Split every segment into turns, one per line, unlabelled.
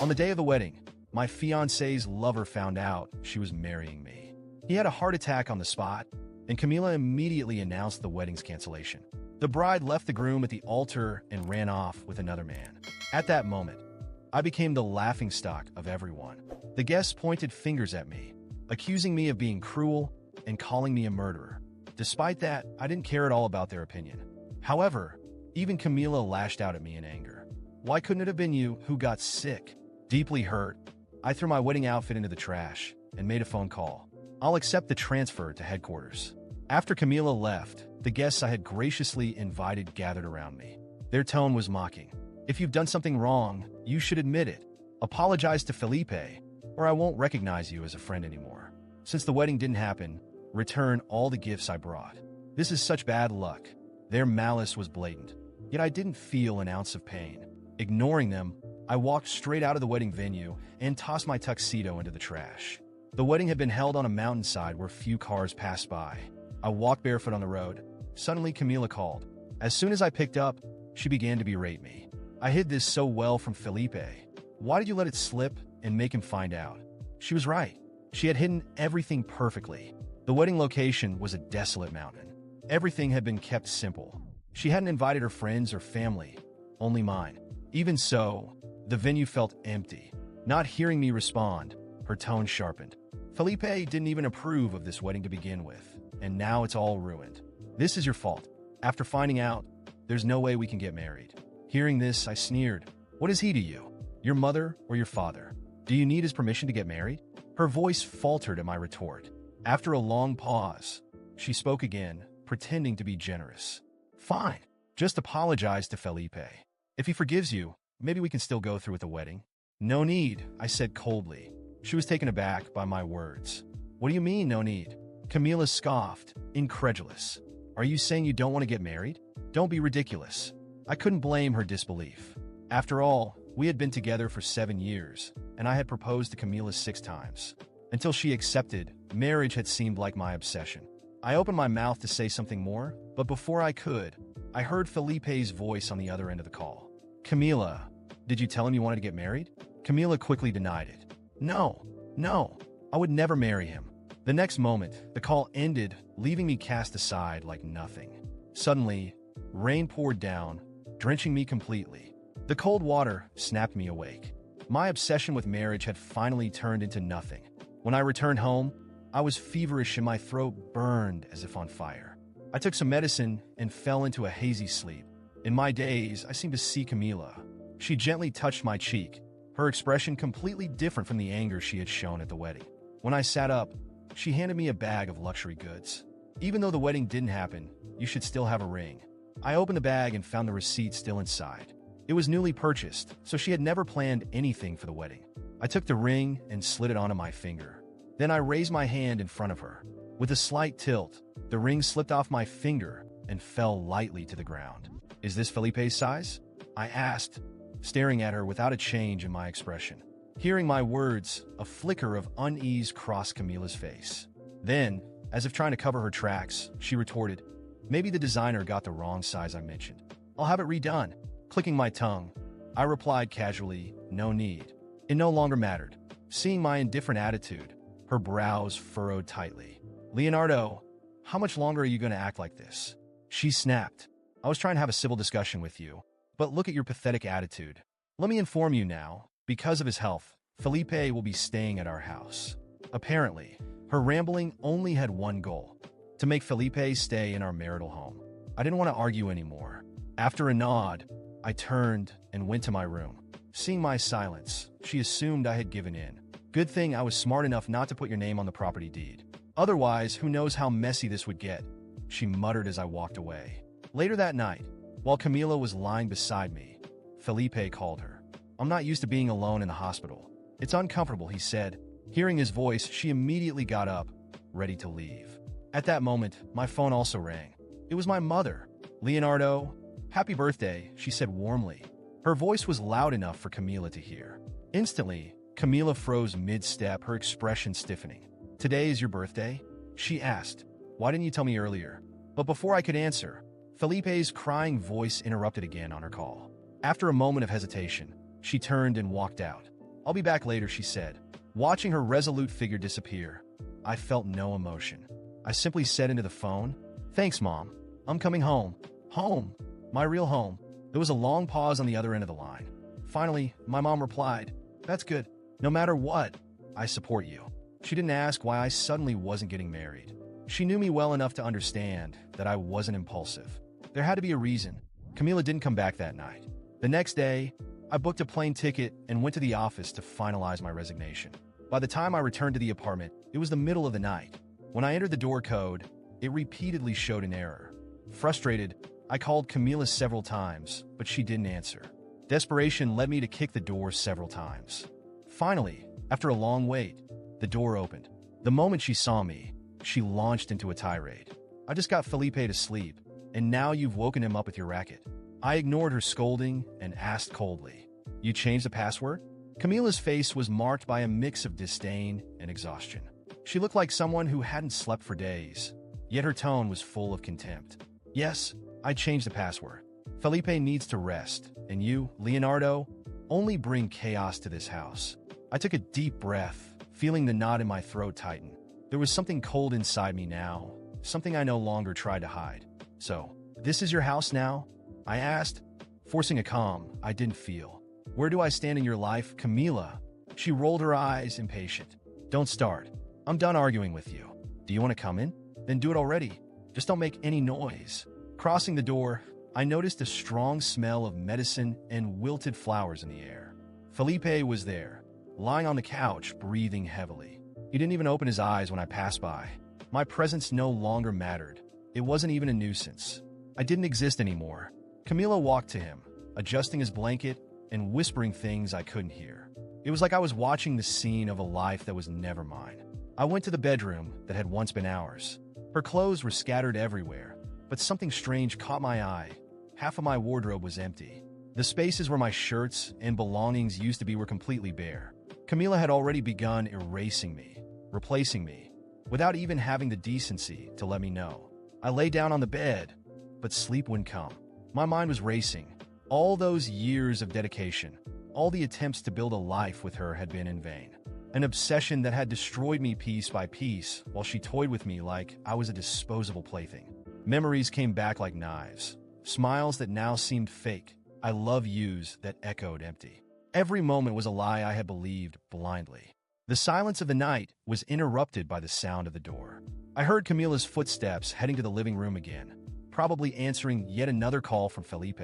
On the day of the wedding, my fiancé's lover found out she was marrying me. He had a heart attack on the spot, and Camila immediately announced the wedding's cancellation. The bride left the groom at the altar and ran off with another man. At that moment, I became the laughingstock of everyone. The guests pointed fingers at me, accusing me of being cruel and calling me a murderer. Despite that, I didn't care at all about their opinion. However, even Camila lashed out at me in anger. Why couldn't it have been you who got sick? Deeply hurt, I threw my wedding outfit into the trash and made a phone call. I'll accept the transfer to headquarters. After Camila left, the guests I had graciously invited gathered around me. Their tone was mocking. If you've done something wrong, you should admit it. Apologize to Felipe, or I won't recognize you as a friend anymore. Since the wedding didn't happen, return all the gifts I brought. This is such bad luck. Their malice was blatant, yet I didn't feel an ounce of pain. Ignoring them, I walked straight out of the wedding venue and tossed my tuxedo into the trash. The wedding had been held on a mountainside where few cars passed by. I walked barefoot on the road. Suddenly, Camila called. As soon as I picked up, she began to berate me. I hid this so well from Felipe. Why did you let it slip and make him find out? She was right. She had hidden everything perfectly. The wedding location was a desolate mountain. Everything had been kept simple. She hadn't invited her friends or family, only mine. Even so, the venue felt empty. Not hearing me respond, her tone sharpened. Felipe didn't even approve of this wedding to begin with, and now it's all ruined. This is your fault. After finding out, there's no way we can get married. Hearing this, I sneered. What is he to you? Your mother or your father? Do you need his permission to get married? Her voice faltered at my retort. After a long pause, she spoke again, pretending to be generous. Fine. Just apologize to Felipe. If he forgives you, maybe we can still go through with the wedding. No need, I said coldly. She was taken aback by my words. What do you mean, no need? Camila scoffed, incredulous. Are you saying you don't want to get married? Don't be ridiculous. I couldn't blame her disbelief. After all, we had been together for 7 years, and I had proposed to Camila 6 times. Until she accepted, marriage had seemed like my obsession. I opened my mouth to say something more, but before I could, I heard Felipe's voice on the other end of the call. Camila, did you tell him you wanted to get married? Camila quickly denied it. No, I would never marry him. The next moment, the call ended, leaving me cast aside like nothing. Suddenly, rain poured down, drenching me completely. The cold water snapped me awake. My obsession with marriage had finally turned into nothing. When I returned home, I was feverish and my throat burned as if on fire. I took some medicine and fell into a hazy sleep. In my daze, I seemed to see Camila. She gently touched my cheek, her expression completely different from the anger she had shown at the wedding. When I sat up, she handed me a bag of luxury goods. Even though the wedding didn't happen, you should still have a ring. I opened the bag and found the receipt still inside. It was newly purchased, so she had never planned anything for the wedding. I took the ring and slid it onto my finger. Then I raised my hand in front of her. With a slight tilt, the ring slipped off my finger and fell lightly to the ground. Is this Felipe's size? I asked, staring at her without a change in my expression. Hearing my words, a flicker of unease crossed Camila's face. Then, as if trying to cover her tracks, she retorted, maybe the designer got the wrong size I mentioned. I'll have it redone. Clicking my tongue, I replied casually, no need. It no longer mattered. Seeing my indifferent attitude, her brows furrowed tightly. Leonardo, how much longer are you going to act like this? She snapped. I was trying to have a civil discussion with you, but look at your pathetic attitude. Let me inform you now, because of his health, Felipe will be staying at our house. Apparently, her rambling only had one goal, to make Felipe stay in our marital home. I didn't want to argue anymore. After a nod, I turned and went to my room. Seeing my silence, she assumed I had given in. Good thing I was smart enough not to put your name on the property deed. Otherwise, who knows how messy this would get, she muttered as I walked away. Later that night, while Camila was lying beside me, Felipe called her. I'm not used to being alone in the hospital. It's uncomfortable, he said. Hearing his voice, she immediately got up, ready to leave. At that moment, my phone also rang. It was my mother. Leonardo, happy birthday, she said warmly. Her voice was loud enough for Camila to hear. Instantly, Camila froze mid-step, her expression stiffening. Today is your birthday? She asked. Why didn't you tell me earlier? But before I could answer, Felipe's crying voice interrupted again on her call. After a moment of hesitation, she turned and walked out. I'll be back later, she said. Watching her resolute figure disappear, I felt no emotion. I simply said into the phone, "Thanks, Mom. I'm coming home. Home. My real home." There was a long pause on the other end of the line. Finally, my mom replied, "That's good. No matter what, I support you." She didn't ask why I suddenly wasn't getting married. She knew me well enough to understand that I wasn't impulsive. There had to be a reason. Camila didn't come back that night. The next day, I booked a plane ticket and went to the office to finalize my resignation. By the time I returned to the apartment, it was the middle of the night. When I entered the door code, it repeatedly showed an error. Frustrated, I called Camila several times, but she didn't answer. Desperation led me to kick the door several times. Finally, after a long wait, the door opened. The moment she saw me, she launched into a tirade. "I just got Felipe to sleep, and now you've woken him up with your racket." I ignored her scolding and asked coldly, "You changed the password?" Camila's face was marked by a mix of disdain and exhaustion. She looked like someone who hadn't slept for days, yet her tone was full of contempt. "Yes, I changed the password. Felipe needs to rest, and you, Leonardo, only bring chaos to this house." I took a deep breath, feeling the knot in my throat tighten. There was something cold inside me now, something I no longer tried to hide. "So, this is your house now?" I asked, forcing a calm I didn't feel. "Where do I stand in your life, Camila?" She rolled her eyes, impatient. "Don't start. I'm done arguing with you. Do you want to come in? Then do it already. Just don't make any noise." Crossing the door, I noticed a strong smell of medicine and wilted flowers in the air. Felipe was there, lying on the couch, breathing heavily. He didn't even open his eyes when I passed by. My presence no longer mattered. It wasn't even a nuisance. I didn't exist anymore. Camila walked to him, adjusting his blanket and whispering things I couldn't hear. It was like I was watching the scene of a life that was never mine. I went to the bedroom that had once been ours. Her clothes were scattered everywhere, but something strange caught my eye. Half of my wardrobe was empty. The spaces where my shirts and belongings used to be were completely bare. Camila had already begun erasing me, replacing me, without even having the decency to let me know. I lay down on the bed, but sleep wouldn't come. My mind was racing. All those years of dedication, all the attempts to build a life with her had been in vain. An obsession that had destroyed me piece by piece while she toyed with me like I was a disposable plaything. Memories came back like knives. Smiles that now seemed fake. I love yous that echoed empty. Every moment was a lie I had believed blindly. The silence of the night was interrupted by the sound of the door. I heard Camila's footsteps heading to the living room again, probably answering yet another call from Felipe.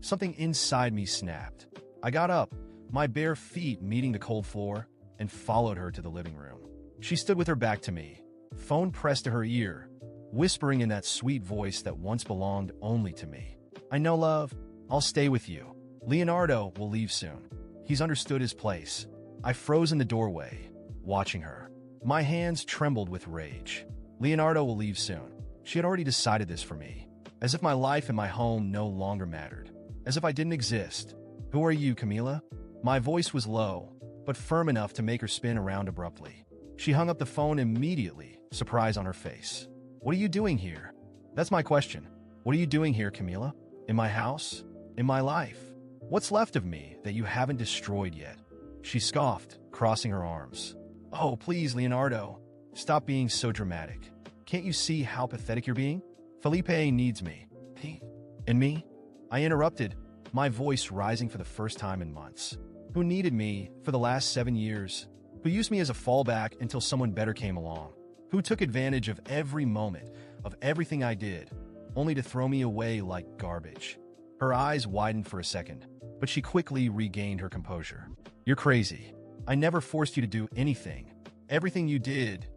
Something inside me snapped. I got up, my bare feet meeting the cold floor, and followed her to the living room. She stood with her back to me, phone pressed to her ear, whispering in that sweet voice that once belonged only to me. "I know, love. I'll stay with you. Leonardo will leave soon. He's understood his place." I froze in the doorway, watching her. My hands trembled with rage. Leonardo will leave soon. She had already decided this for me, as if my life and my home no longer mattered, as if I didn't exist. "Who are you, Camila?" My voice was low, but firm enough to make her spin around abruptly. She hung up the phone immediately, surprise on her face. "What are you doing here?" "That's my question. What are you doing here, Camila? In my house? In my life? What's left of me that you haven't destroyed yet?" She scoffed, crossing her arms. "Oh, please, Leonardo. Stop being so dramatic. Can't you see how pathetic you're being? Felipe needs me." "He? And me?" I interrupted, my voice rising for the first time in months. "Who needed me for the last 7 years? Who used me as a fallback until someone better came along? Who took advantage of every moment, of everything I did, only to throw me away like garbage?" Her eyes widened for a second, but she quickly regained her composure. "You're crazy. I never forced you to do anything. Everything you did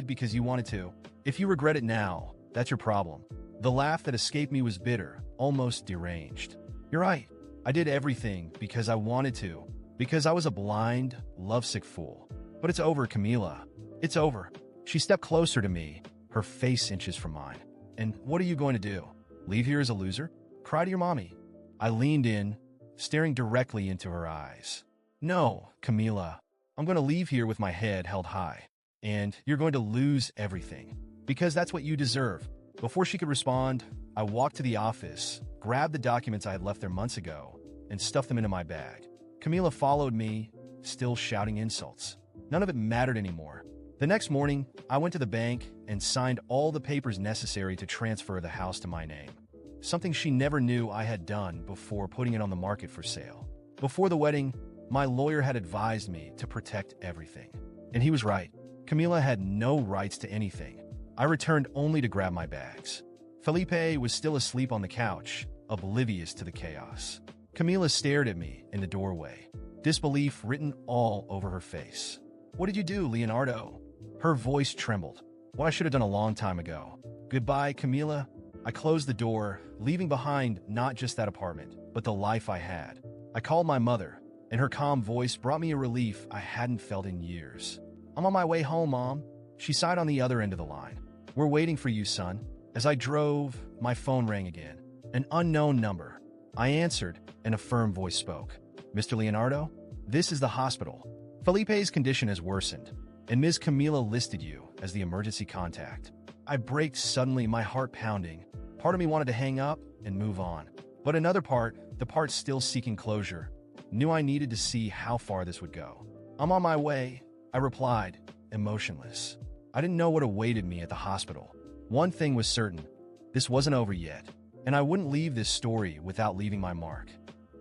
because you wanted to. If you regret it now, that's your problem." The laugh that escaped me was bitter, almost deranged. "You're right. I did everything because I wanted to, because I was a blind, lovesick fool. But it's over, Camila. It's over." She stepped closer to me, her face inches from mine. "And what are you going to do? Leave here as a loser? Cry to your mommy?" I leaned in, staring directly into her eyes. "No, Camila. I'm going to leave here with my head held high. And you're going to lose everything. Because that's what you deserve." Before she could respond, I walked to the office, grabbed the documents I had left there months ago, and stuffed them into my bag. Camila followed me, still shouting insults. None of it mattered anymore. The next morning, I went to the bank and signed all the papers necessary to transfer the house to my name, something she never knew I had done before putting it on the market for sale. Before the wedding, my lawyer had advised me to protect everything. And he was right. Camila had no rights to anything. I returned only to grab my bags. Felipe was still asleep on the couch, oblivious to the chaos. Camila stared at me in the doorway, disbelief written all over her face. "What did you do, Leonardo?" Her voice trembled. "What I should have done a long time ago. Goodbye, Camila." I closed the door, leaving behind not just that apartment, but the life I had. I called my mother, and her calm voice brought me a relief I hadn't felt in years. "I'm on my way home, Mom." She sighed on the other end of the line. "We're waiting for you, son." As I drove, my phone rang again. An unknown number. I answered, and a firm voice spoke. "Mr. Leonardo, this is the hospital. Felipe's condition has worsened, and Ms. Camila listed you as the emergency contact." I braked suddenly, my heart pounding. Part of me wanted to hang up and move on. But another part, the part still seeking closure, knew I needed to see how far this would go. "I'm on my way," I replied, emotionless. I didn't know what awaited me at the hospital. One thing was certain, this wasn't over yet, and I wouldn't leave this story without leaving my mark.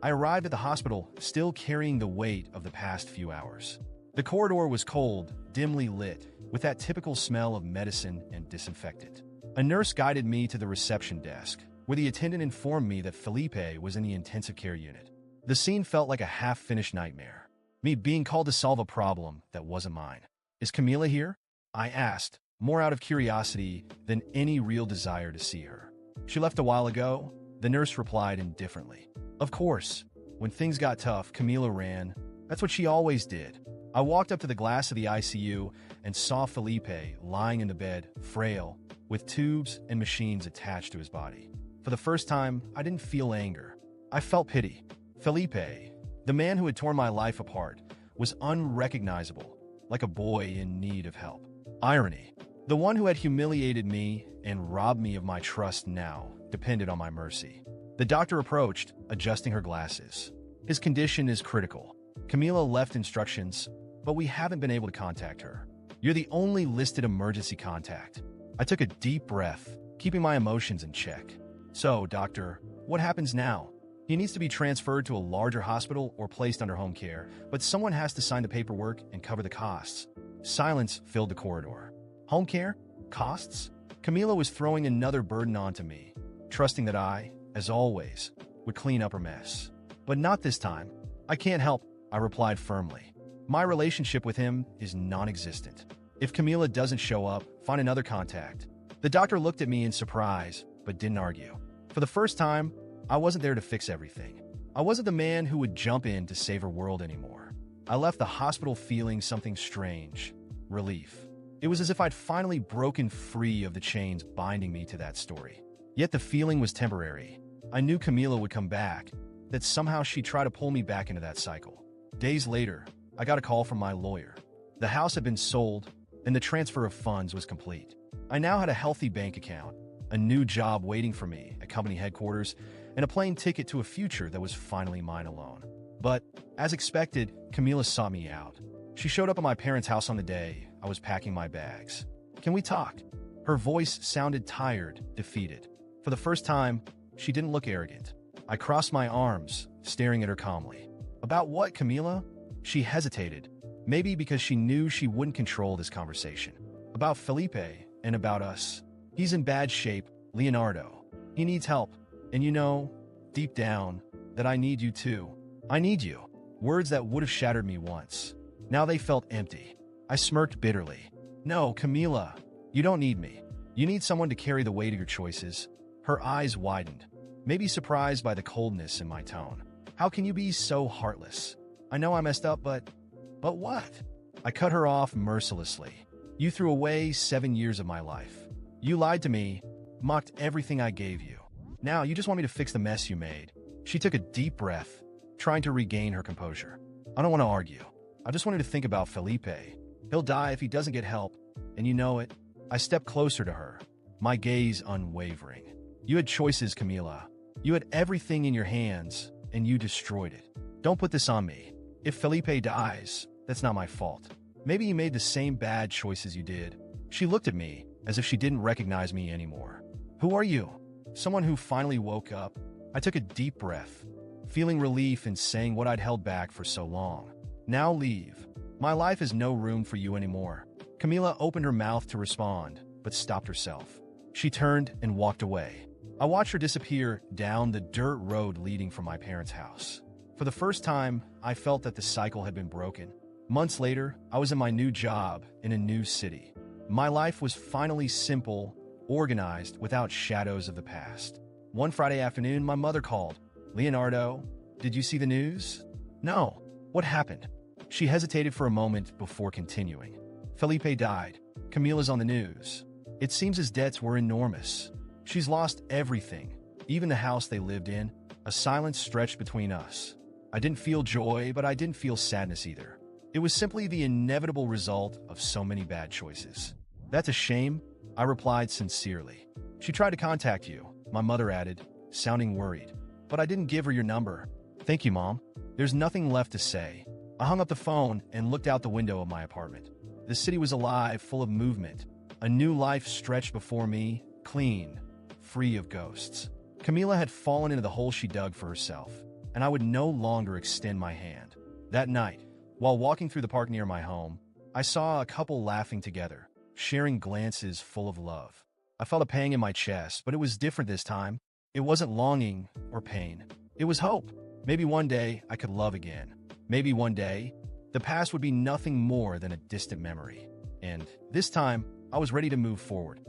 I arrived at the hospital, still carrying the weight of the past few hours. The corridor was cold, dimly lit, with that typical smell of medicine and disinfectant. A nurse guided me to the reception desk, where the attendant informed me that Felipe was in the intensive care unit. The scene felt like a half-finished nightmare. Me being called to solve a problem that wasn't mine. "Is Camila here?" I asked, more out of curiosity than any real desire to see her. "She left a while ago," the nurse replied indifferently. Of course, when things got tough, Camila ran. That's what she always did. I walked up to the glass of the ICU and saw Felipe lying in the bed, frail, with tubes and machines attached to his body. For the first time, I didn't feel anger. I felt pity. Felipe, the man who had torn my life apart, was unrecognizable, like a boy in need of help. Irony. The one who had humiliated me and robbed me of my trust now depended on my mercy. The doctor approached, adjusting her glasses. "His condition is critical. Camila left instructions, but we haven't been able to contact her. You're the only listed emergency contact." I took a deep breath, keeping my emotions in check. "So, doctor, what happens now?" "He needs to be transferred to a larger hospital or placed under home care, but someone has to sign the paperwork and cover the costs." Silence filled the corridor. Home care? Costs? Camila was throwing another burden onto me, trusting that I, as always, would clean up her mess. But not this time. "I can't help," I replied firmly. "My relationship with him is non-existent. If Camila doesn't show up, find another contact." The doctor looked at me in surprise, but didn't argue. For the first time, I wasn't there to fix everything. I wasn't the man who would jump in to save her world anymore. I left the hospital feeling something strange. Relief. It was as if I'd finally broken free of the chains binding me to that story. Yet the feeling was temporary. I knew Camila would come back, that somehow she'd try to pull me back into that cycle. Days later, I got a call from my lawyer. The house had been sold, and the transfer of funds was complete. I now had a healthy bank account, a new job waiting for me at company headquarters, and a plane ticket to a future that was finally mine alone. But, as expected, Camila sought me out. She showed up at my parents' house on the day I was packing my bags. "Can we talk?" Her voice sounded tired, defeated. For the first time, she didn't look arrogant. I crossed my arms, staring at her calmly. "About what, Camila?" She hesitated, maybe because she knew she wouldn't control this conversation. "About Felipe and about us. He's in bad shape, Leonardo. He needs help. And you know, deep down, that I need you too. I need you." Words that would have shattered me once. Now they felt empty. I smirked bitterly. "No, Camila, you don't need me. You need someone to carry the weight of your choices." Her eyes widened, maybe surprised by the coldness in my tone. "How can you be so heartless? I know I messed up, but what?" I cut her off mercilessly. "You threw away 7 years of my life. You lied to me, mocked everything I gave you. Now you just want me to fix the mess you made." She took a deep breath, trying to regain her composure. "I don't want to argue. I just wanted to think about Felipe. He'll die if he doesn't get help, and you know it." I stepped closer to her, my gaze unwavering. "You had choices, Camila. You had everything in your hands, and you destroyed it. Don't put this on me." If Felipe dies, that's not my fault. Maybe he made the same bad choices you did. She looked at me as if she didn't recognize me anymore. Who are you? Someone who finally woke up. I took a deep breath, feeling relief in saying what I'd held back for so long. Now leave. My life has no room for you anymore. Camila opened her mouth to respond, but stopped herself. She turned and walked away. I watched her disappear down the dirt road leading from my parents' house. For the first time, I felt that the cycle had been broken. Months later, I was in my new job in a new city. My life was finally simple, organized, without shadows of the past. One Friday afternoon, my mother called. "Leonardo, did you see the news?" "No. What happened?" She hesitated for a moment before continuing. "Felipe died. Camila's on the news. It seems his debts were enormous. She's lost everything, even the house they lived in." A silence stretched between us. I didn't feel joy, but I didn't feel sadness either. It was simply the inevitable result of so many bad choices. "That's a shame," I replied sincerely. "She tried to contact you," my mother added, sounding worried. "But I didn't give her your number." "Thank you, Mom." There's nothing left to say. I hung up the phone and looked out the window of my apartment. The city was alive, full of movement. A new life stretched before me, clean, free of ghosts. Camila had fallen into the hole she dug for herself, and I would no longer extend my hand. That night, while walking through the park near my home, I saw a couple laughing together, sharing glances full of love. I felt a pang in my chest, but it was different this time. It wasn't longing or pain. It was hope. Maybe one day I could love again. Maybe one day, the past would be nothing more than a distant memory. And this time, I was ready to move forward.